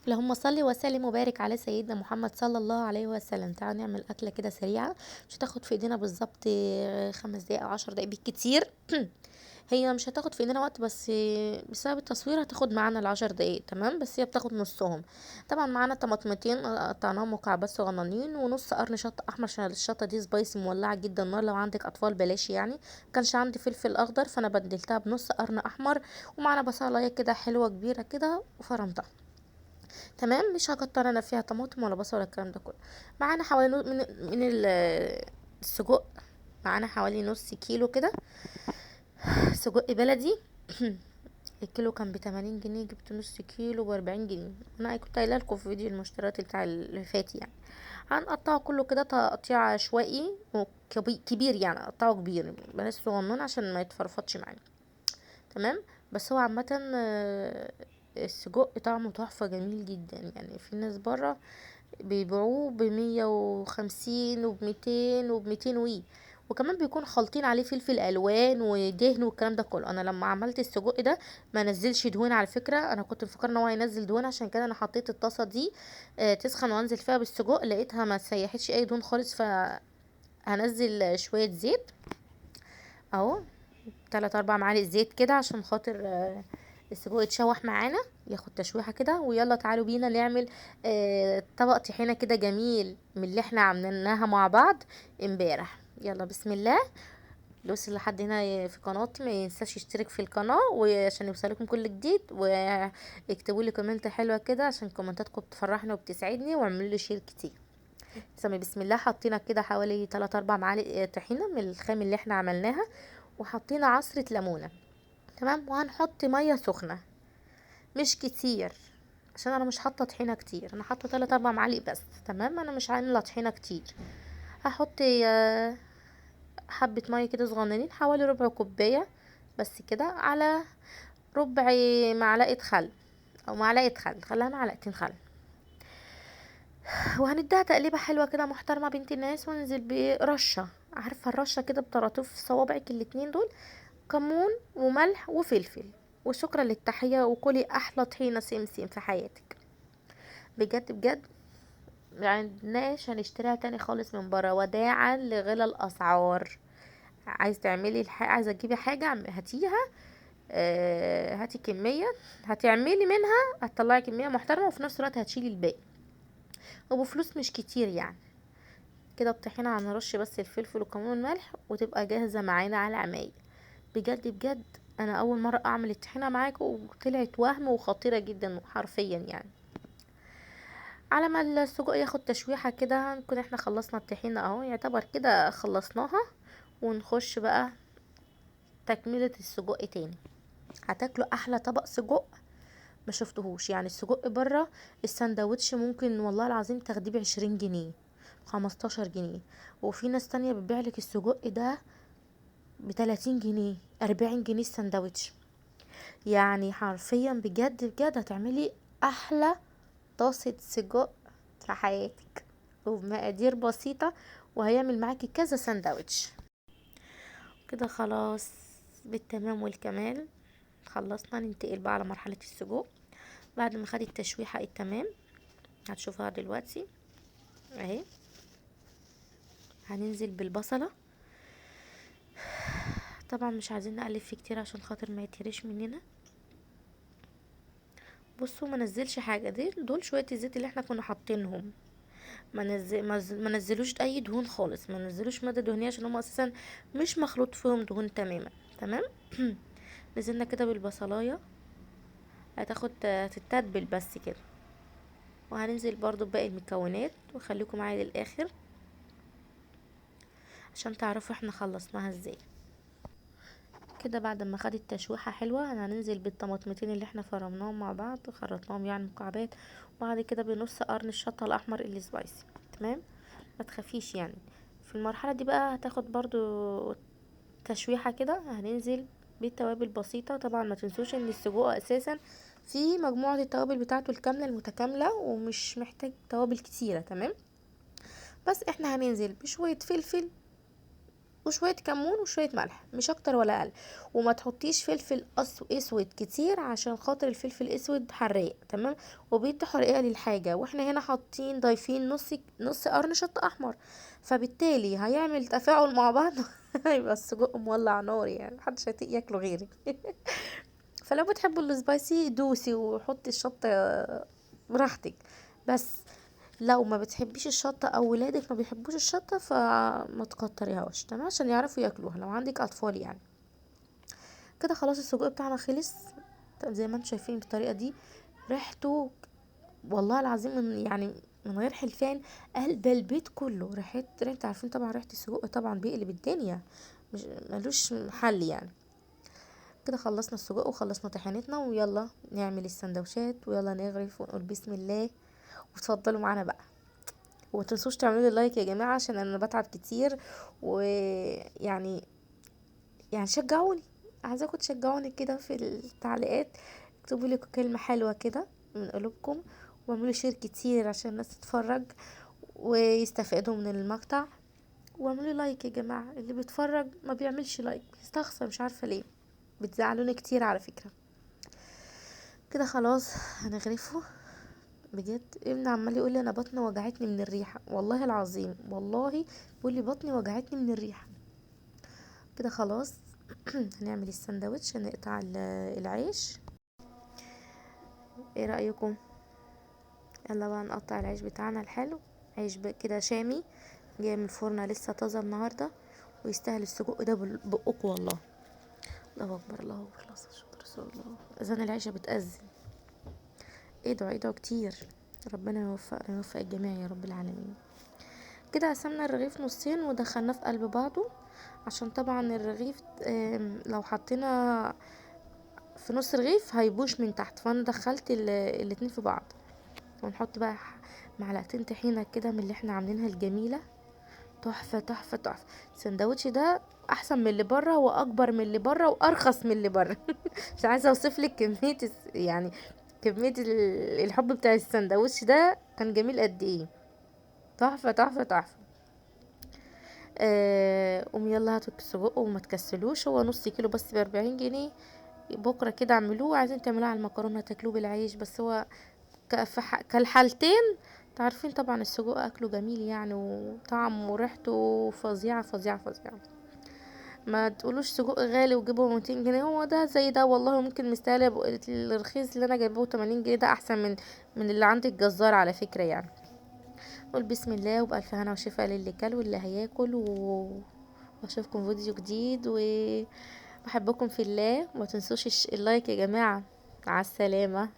اللهم صل وسلم وبارك على سيدنا محمد صلى الله عليه وسلم. تعالوا نعمل أكلة كده سريعة، مش هتاخد في ايدينا بالظبط 5 دقايق أو 10 دقايق بالكتير. هي مش هتاخد في ايدينا وقت، بس بسبب التصوير هتاخد معانا ال10 دقايق، تمام؟ بس هي بتاخد نصهم. طبعا معانا طماطمتين قطعناهم مكعبات صغننين، ونص قرن شطة أحمر عشان الشطة دي سبايسي مولعة جدا النار، لو عندك أطفال بلاش يعني. مكانش عندي فلفل أخضر فأنا بدلتها بنص قرن أحمر. ومعانا بصلاية كده حلوة كبيرة كده وفرمتها. تمام، مش هكتر انا فيها طماطم ولا بصل ولا الكلام ده كله. معانا حوالي السجق. معانا حوالي نص كيلو كده سجق بلدي. الكيلو كان ب80 جنيه، جبت نص كيلو ب40 جنيه. انا كنت قايله لكم في فيديو المشتريات بتاع اللي فات يعني. هنقطعه كله كده تقطيع عشوائي كبير، يعني قطعه كبير بلاش صغنون عشان ما يتفرفطش معانا. تمام. بس هو عامة السجق طعمه تحفة جميل جدا، يعني في ناس بره بيبيعوه ب150 وب200 وكمان بيكون خالطين عليه فلفل الوان ودهن والكلام ده كله. انا لما عملت السجق ده ما نزلش دهون على فكره، انا كنت مفكره ان هو هينزل دهون، عشان كده انا حطيت الطاسه دي تسخن وانزل فيها بالسجق، لقيتها ما سيحتش اي دهون خالص، فهنزل شويه زيت اهو، 3 4 معالق زيت كده عشان خاطر السجق يتشوح معانا، ياخد تشويحه كده. ويلا تعالوا بينا نعمل طبق طحينه كده جميل من اللي احنا عملناها مع بعض امبارح. يلا بسم الله. اللي وصل لحد هنا في قناتي ما ينساش يشترك في القناه، وعشان يوصلكم كل جديد، واكتبوا لي كومنت حلوه كده عشان كومنتاتكم بتفرحني وبتسعدني، واعملوا لي شير كتير. سمي بسم الله. حطينا كده حوالي 3 4 معالق طحينه من الخام اللي احنا عملناها، وحطينا عصرة ليمونة. تمام. وهنحط مية سخنة مش كتير، عشان انا مش حاطه طحينه كتير، انا حاطه 3 4 معالق بس. تمام، انا مش عامله طحينه كتير. هحط حبه ميه كده صغننين، حوالي ربع كوبايه بس كده، على ربع معلقه خل او معلقه خل، خليها معلقتين خل. وهنديها تقليبه حلوه كده محترمه بنت الناس، وننزل برشه، عارفه الرشه كده بطراطيف صوابعك الاتنين دول، كمون وملح وفلفل. وشكرا للتحية، وكلي احلى طحينة سمسم في حياتك. بجد بجد معندناش هنشتريها تاني خالص من برا، وداعا لغلا الاسعار. عايز تعملي عايزه تجيبي حاجه هاتيها. هاتي كميه، هتعملي منها هتطلعي كميه محترمه، وفي نفس الوقت هتشيلي الباقي وبفلوس مش كتير يعني. كده الطحينه هنرش بس الفلفل والكمون والملح وتبقى جاهزه معانا على عمايل. بجد بجد انا اول مره اعمل الطحينه معاكم، وطلعت وهم وخطيره جدا حرفيا يعني. على ما السجق ياخد تشويحه كده نكون احنا خلصنا الطحينه اهو، يعتبر كده خلصناها. ونخش بقى تكمله السجق تاني. هتاكلوا احلى طبق سجق ما شفتهوش يعني. السجق بره السندوتش ممكن والله العظيم تاخديه ب20 جنيه، 15 جنيه. وفي ناس تانية بتبيعلك السجق ده ب30 جنيه، 40 جنيه السندوتش. يعني حرفيا بجد بجد هتعملي احلى طاسة سجق في حياتك، وبمقادير بسيطة، وهيعمل معاكي كذا سندوتش. كده خلاص بالتمام والكمال. خلصنا ننتقل بقى على مرحلة السجق بعد ما خدت التشويحة التمام. هتشوفها دلوقتي اهي. هننزل بالبصلة، طبعا مش عايزين نقلب فيه كتير عشان خاطر ما يتهرش مننا. بصوا ما نزلش حاجه، دول شويه الزيت اللي احنا كنا حاطينهم. ما نزلوش اي دهون خالص، ما نزلوش ماده دهنيه، عشان هم اساسا مش مخلوط فيهم دهون تماما. تمام. نزلنا كده بالبصلايه، هتاخد تتبل بس كده. وهننزل برضو بباقي المكونات، وخليكم معايا للاخر عشان تعرفوا احنا خلصناها ازاي. كده بعد ما خدت تشويحه حلوه هننزل بالطماطمتين اللي احنا فرمناهم مع بعض، خرطناهم يعني مكعبات. وبعد كده بنص قرن الشطه الاحمر اللي سبايسي. تمام. ما تخافيش يعني. في المرحله دي بقى هتاخد برضو تشويحه كده. هننزل بالتوابل بسيطه، طبعا ما تنسوش ان السجق اساسا في مجموعه التوابل بتاعته الكامله المتكامله، ومش محتاج توابل كتيره. تمام. بس احنا هننزل بشويه فلفل وشويه كمون وشويه ملح، مش اكتر ولا اقل. وما تحطيش فلفل اسود كتير عشان خاطر الفلفل الاسود حراق، تمام، وبيدي حرقيه للحاجه، واحنا هنا حاطين ضايفين نص قرن شطه احمر، فبالتالي هيعمل تفاعل مع بعض. هيبقى السجق مولع نار، يعني محدش هيطيق ياكله غيري. فلو بتحبوا السبايسي دوسي وحطي الشطه براحتك. بس لو ما بتحبيش الشطه او ولادك ما بيحبوش الشطه فما تكتريهاش، تمام، عشان يعرفوا ياكلوها لو عندك اطفال يعني. كده خلاص السجق بتاعنا خلص. طب زي ما انتم شايفين بالطريقه دي ريحته، والله العظيم يعني من غير حلفان قلب البيت كله ريحه. عارفين طبعا ريحه السجق طبعا بيقلب الدنيا، مش ملوش حل يعني. كده خلصنا السجق وخلصنا طحينتنا، ويلا نعمل السندوتشات ويلا نغرف ونقول بسم الله. وتفضلوا معانا بقى. ومتنسوش تعملوا لي لايك يا جماعه عشان انا بتعب كتير، ويعني شجعوني، عايزاكم تشجعوني كده في التعليقات، اكتبوا لي كلمه حلوه كده من قلوبكم، واعملوا شير كتير عشان الناس تتفرج ويستفادوا من المقطع. واعملوا لايك يا جماعه، اللي بيتفرج ما بيعملش لايك بيستخسر، مش عارفه ليه، بتزعلوني كتير على فكره. كده خلاص هنغرفه. بجد ابني عمال يقول لي انا بطني وجعتني من الريحه، والله العظيم والله بيقول لي بطني وجعتني من الريحه. كده خلاص. هنعمل الساندوتش، هنقطع العيش. ايه رايكم؟ يلا بقى نقطع العيش بتاعنا الحلو. عيش كده شامي جاي من الفرن لسه طازه النهارده، ويستاهل السجق ده بقكم والله. الله اكبر الله اكبر، الله اكبر، رسول الله، اذان العشاء بتأذن. ادعوا كتير، ربنا يوفقنا ويوفق الجميع يا رب العالمين. كده قسمنا الرغيف نصين ودخلناه في قلب بعضه، عشان طبعا الرغيف لو حطينا في نص رغيف هيبوش من تحت، فانا دخلت الاتنين في بعض. ونحط بقى معلقتين طحينه كده من اللي احنا عاملينها الجميله، تحفه تحفه تحفه. السندوتش ده احسن من اللي بره واكبر من اللي بره وارخص من اللي بره. مش عايزه اوصف لك كميه يعني كميه الحب بتاع السندوتش ده كان جميل قد ايه. تحفه تحفه تحفه. قوم يلا هاتوا السجق وما تكسلوش، هو نص كيلو بس ب40 جنيه. بكره كده اعملوه، عايزين تعملوه على المكرونه تاكلوه بالعيش، بس هو كالحالتين. تعرفين طبعا السجق اكله جميل يعني، وطعمه وريحته فظيعه فظيعه فظيعه. ما تقولوش سجق غالي وجيبه 200 جنيه، هو ده زي ده والله، ممكن مستاهل. الرخيص اللي انا جايبه 80 جنيه ده احسن من اللي عند الجزار على فكره يعني. قول بسم الله وبألف هنا وشفاء للي كل واللي هياكل واشوفكم فيديو جديد، وبحبكم في الله. وما تنسوش اللايك يا جماعه. مع السلامه.